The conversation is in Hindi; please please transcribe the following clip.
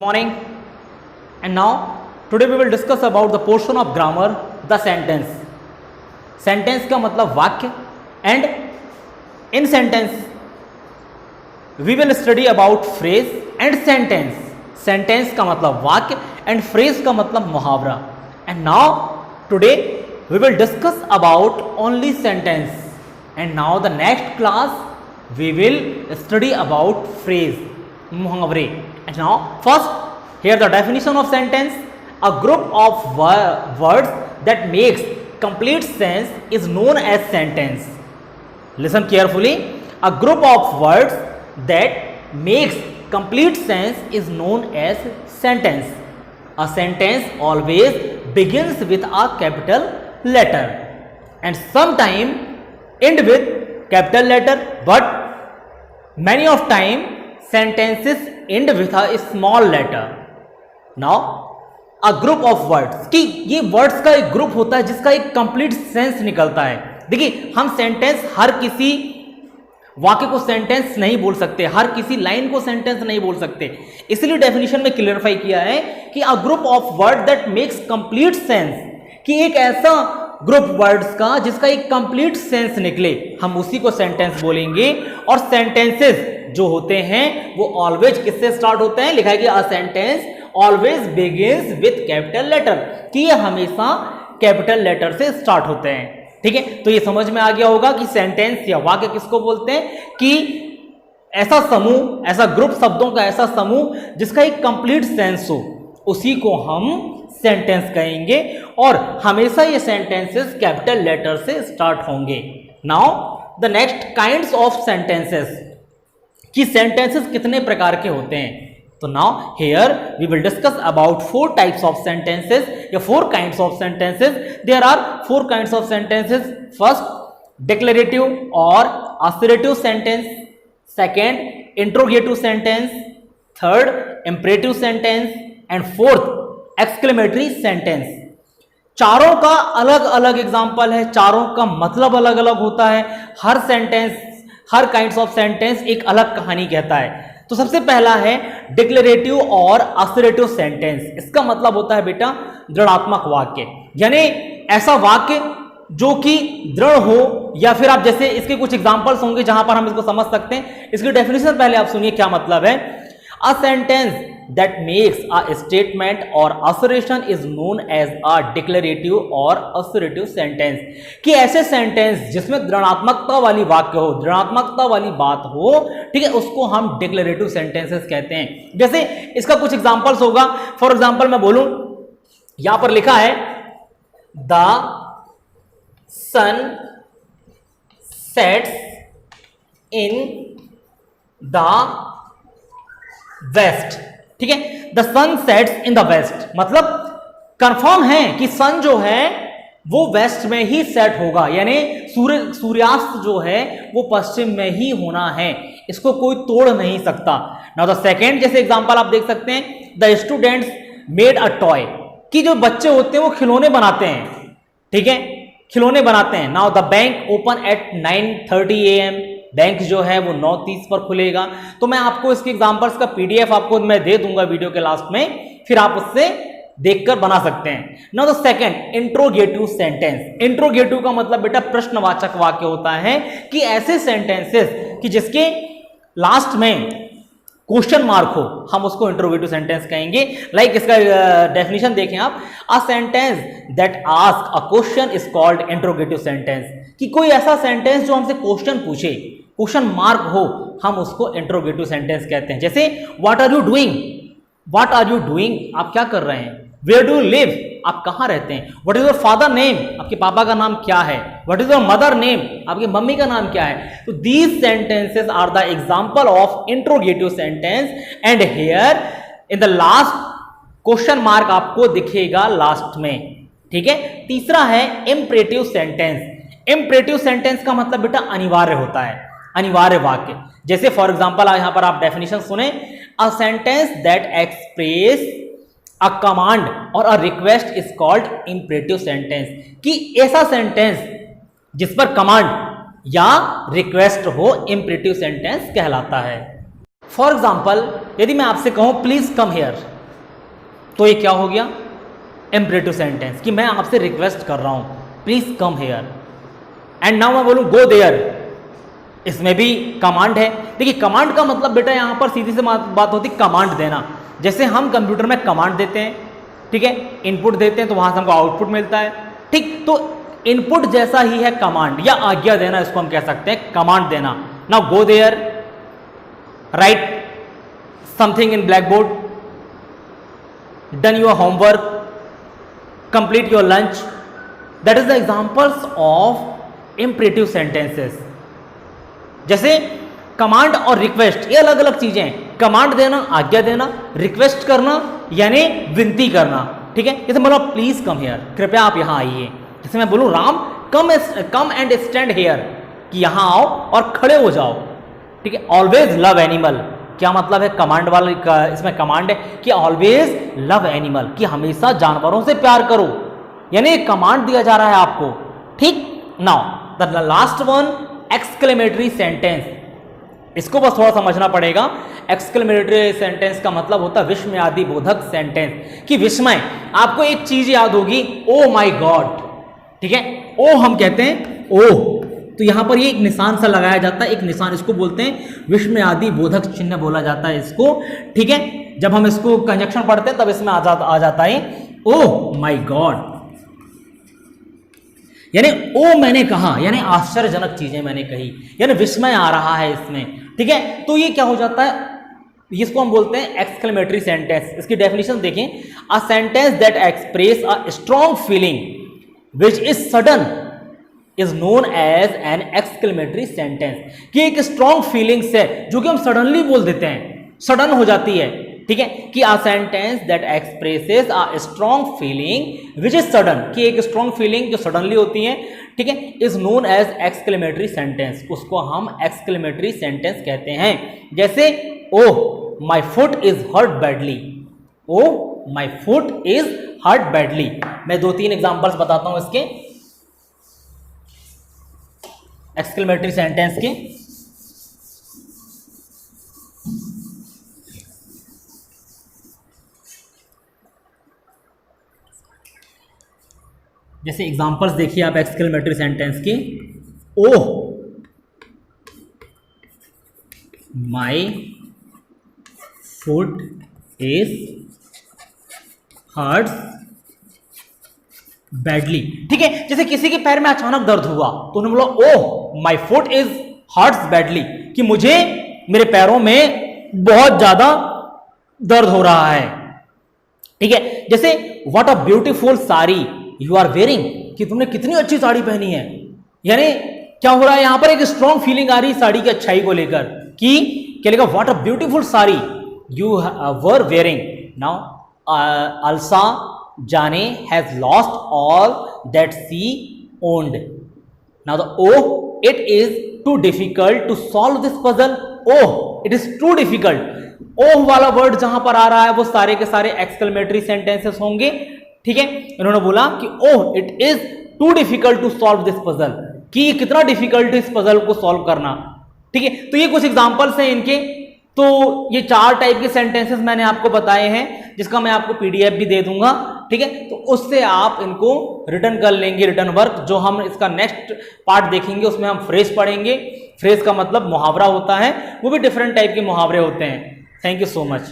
Morning, and now today we will discuss about the portion of grammar, the sentence. Sentence का मतलब वाक्य, and in sentence we will study about phrase and sentence. Sentence का मतलब वाक्य and phrase का मतलब मुहावरा. And now today we will discuss about only sentence. And now the next class we will study about phrase, मुहावरे. And now first, here the definition of sentence: a group of words that makes complete sense is known as sentence. Listen carefully. A group of words that makes complete sense is known as sentence. A sentence always begins with a capital letter and sometimes end with capital letter, but many of time sentences end with a small letter. Now a group of words, कि ये वर्ड्स का एक ग्रुप होता है जिसका एक कंप्लीट सेंस निकलता है. देखिए, हम सेंटेंस, हर किसी वाक्य को सेंटेंस नहीं बोल सकते, हर किसी लाइन को सेंटेंस नहीं बोल सकते, इसलिए डेफिनेशन में क्लियरफाई किया है कि a group of word that makes complete sense, कि एक ऐसा ग्रुप वर्ड्स का जिसका एक कंप्लीट सेंस निकले, हम उसी को सेंटेंस बोलेंगे. और सेंटेंसेस जो होते हैं वो ऑलवेज किससे स्टार्ट होते हैं? लिखा है कि a sentence always begins with capital letter, कि ये हमेशा कैपिटल लेटर से स्टार्ट होते हैं. ठीक है, तो ये समझ में आ गया होगा कि सेंटेंस या वाक्य किसको बोलते हैं, कि ऐसा समूह, ऐसा ग्रुप शब्दों का ऐसा समूह जिसका एक कंप्लीट सेंस हो, उसी को हम सेंटेंस कहेंगे. और हमेशा ये सेंटेंसेस कैपिटल लेटर से स्टार्ट होंगे. Now the next kinds of sentences, कि सेंटेंसेस कितने प्रकार के होते हैं. तो now here we will discuss about 4 types of sentences या 4 kinds of sentences. There are 4 kinds of sentences. First, declarative or assertive sentence. Second, interrogative sentence. Third, imperative sentence. And fourth, exclamatory sentence. चारों का अलग अलग एग्जाम्पल है, चारों का मतलब अलग अलग होता है. हर सेंटेंस, हर काइंड्स ऑफ सेंटेंस एक अलग कहानी कहता है. तो सबसे पहला है डिक्लेरेटिव और असर्टिव सेंटेंस. इसका मतलब होता है बेटा दृढ़ात्मक वाक्य, यानी ऐसा वाक्य जो कि दृढ़ हो, या फिर आप जैसे इसके कुछ एग्जांपल्स होंगे जहां पर हम इसको समझ सकते हैं. इसकी डेफिनेशन पहले आप सुनिए क्या मतलब है. A sentence that makes a statement or assertion is known as a declarative or assertive sentence. कि ऐसे सेंटेंस जिसमें दृढ़ात्मकता वाली वाक्य हो, दृढ़ात्मकता वाली बात हो, ठीक है, उसको हम डिक्लेरेटिव सेंटेंसेस कहते हैं. जैसे इसका कुछ एग्जांपल्स होगा. फॉर एग्जांपल मैं बोलूं, यहां पर लिखा है the sun sets in the west. ठीक है, the sun sets in the west, मतलब कंफर्म है कि सन जो है वो वेस्ट में ही सेट होगा, यानी सूर्यास्त जो है वो पश्चिम में ही होना है, इसको कोई तोड़ नहीं सकता. नाउ द सेकेंड, जैसे एग्जांपल आप देख सकते हैं, the students made a toy, कि जो बच्चे होते हैं वो खिलौने बनाते हैं. ठीक है, खिलौने बनाते हैं. Now the bank open at 9:30 AM, bank जो है वो 9:30 पर खुलेगा. तो मैं आपको इसके एग्जांपल्स का PDF आपको मैं दे दूंगा वीडियो के लास्ट में, फिर आप उससे देखकर बना सकते हैं. Now the second, interrogative sentence. Interrogative का मतलब बेटा प्रश्नवाचक वाक्य होता है, कि ऐसे सेंटेंसेस कि जिसके लास्ट में क्वेश्चन मार्क हो, हम उसको इंट्रोगेटिव सेंटेंस कहेंगे. लाइक इसका डेफिनेशन देखें आप, अ sentence that ask a question is called interrogative sentence. कि कोई ऐसा सेंटेंस जो हमसे क्वेश्चन पूछे, क्वेश्चन मार्क हो, हम उसको इंट्रोगेटिव सेंटेंस कहते हैं. जैसे what are you doing, what are you doing, आप क्या कर रहे हैं. वेयर डू यू लिव, आप कहां रहते हैं. What is your father name, आपके पापा का नाम क्या है. What is your mother name, आपकी मम्मी का नाम क्या है. तो these sentences are the example of interrogative sentence. And here in the last question mark आपको दिखेगा लास्ट में. ठीक है. तीसरा है इंपरेटिव सेंटेंस. इंपरेटिव सेंटेंस का मतलब बेटा अनिवार्य होता है, अनिवार्य वाक्य. जैसे फॉर एग्जांपल यहां पर आप डेफिनेशन सुने, a sentence that express a command or a request is called imperative sentence. कि ऐसा सेंटेंस जिस पर कमांड या रिक्वेस्ट हो, इंपरेटिव सेंटेंस कहलाता है. फॉर एग्जाम्पल, यदि मैं आपसे कहूं प्लीज कम हियर, तो ये क्या हो गया, इम्परेटिव सेंटेंस, कि मैं आपसे रिक्वेस्ट कर रहा हूं please come here. And now मैं बोलूं गो देयर, इसमें भी कमांड है। देखिए कमांड का मतलब बेटा यहां पर सीधी सी बात होती है कमांड देना। जैसे हम कंप्यूटर में कमांड देते हैं, ठीक है, इनपुट देते हैं तो वहां से हमको आउटपुट मिलता है, ठीक, तो इनपुट जैसा ही है कमांड या आज्ञा देना, इसको हम कह सकते हैं कमांड देना। Now go there, write something in black board, done your homework, complete your lunch, that is the examples of imperative sentences. जैसे कमांड और रिक्वेस्ट ये अलग अलग चीजें हैं। कमांड देना आज्ञा देना, रिक्वेस्ट करना यानी विनती करना, ठीक है। जैसे मतलब प्लीज कम हियर, कृपया आप यहां आइए। जैसे मैं बोलूं Ram come and stand here, कि यहां आओ और खड़े हो जाओ, ठीक है। ऑलवेज लव एनिमल, क्या मतलब है कमांड वाले का, इसमें कमांड है कि ऑलवेज लव एनिमल, कि हमेशा जानवरों से प्यार करो, यानी कमांड दिया जा रहा है आपको, ठीक। Now the last one exclamatory sentence, इसको बस थोड़ा समझना पड़ेगा। एक्सक्लेमेटरी सेंटेंस का मतलब होता है विस्मयादि बोधक सेंटेंस, कि विस्मय, आपको एक चीज याद होगी, ओ माई गॉड, ठीक है, ओ हम कहते हैं ओ, तो यहां पर ये एक निशान सा लगाया जाता है, एक निशान, इसको बोलते हैं विस्मयादि बोधक चिन्ह बोला जाता है इसको, ठीक है। जब हम इसको कंजक्शन पढ़ते हैं तब इसमें आ जाता है ओ माई गॉड, यानी ओ मैंने कहा, यानी आश्चर्यजनक चीजें मैंने कही, यानी विस्मय आ रहा है इसमें, ठीक है। तो ये क्या हो जाता है, इसको हम बोलते हैं एक्सक्लेमेटरी सेंटेंस। इसकी डेफिनेशन देखें, a sentence that express a strong feeling which is sudden is known as an exclamatory sentence, कि एक स्ट्रॉन्ग फीलिंग्स है जो कि हम सडनली बोल देते हैं, सडन हो जाती है, ठीक है, कि a sentence that expresses a strong feeling which is sudden, कि एक स्ट्रॉन्ग फीलिंग जो सडनली होती है, ठीक है, is known as exclamatory sentence, उसको हम एक्सक्लेमेटरी सेंटेंस कहते हैं। जैसे oh my foot is hurt badly, oh my foot is hurt badly. मैं 2-3 एग्जांपल्स बताता हूं इसके एक्सक्लेमेटरी सेंटेंस के। जैसे एग्जांपल्स देखिए आप एक्सक्लेमेटरी सेंटेंस के, oh my foot is hurts badly, ठीक है। जैसे किसी के पैर में अचानक दर्द हुआ तो उन्होंने बोला oh my foot is hurts badly, कि मुझे मेरे पैरों में बहुत ज्यादा दर्द हो रहा है, ठीक है। जैसे what a beautiful sari you are wearing, कि तुमने कितनी अच्छी साड़ी पहनी है, यानी क्या हो रहा है यहां पर एक स्ट्रॉन्ग फीलिंग आ रही है साड़ी की अच्छाई को लेकर, कि क्या लिखा, what a beautiful sari you were wearing. Now alas Jane has lost all that she owned, now the oh it is too difficult to solve this puzzle, oh it is too difficult, oh वाला वर्ड जहां पर आ रहा है वो सारे के सारे एक्सक्लेमेटरी सेंटेंसेस होंगे, ठीक है। इन्होंने बोला कि oh it is too difficult to solve this puzzle, कि ये कितना डिफिकल्ट है इस पजल को सॉल्व करना, ठीक है। तो ये कुछ एग्जांपल्स हैं इनके। तो ये 4 टाइप के सेंटेंसेस मैंने आपको बताए हैं, जिसका मैं आपको पीडीएफ भी दे दूंगा, ठीक है। तो उससे आप इनको रिटर्न कर लेंगे, रिटर्न वर्क। जो हम इसका नेक्स्ट पार्ट देखेंगे उसमें हम फ्रेज पढ़ेंगे। फ्रेज का मतलब मुहावरा होता है, वो भी डिफरेंट टाइप के मुहावरे होते हैं। Thank you so much.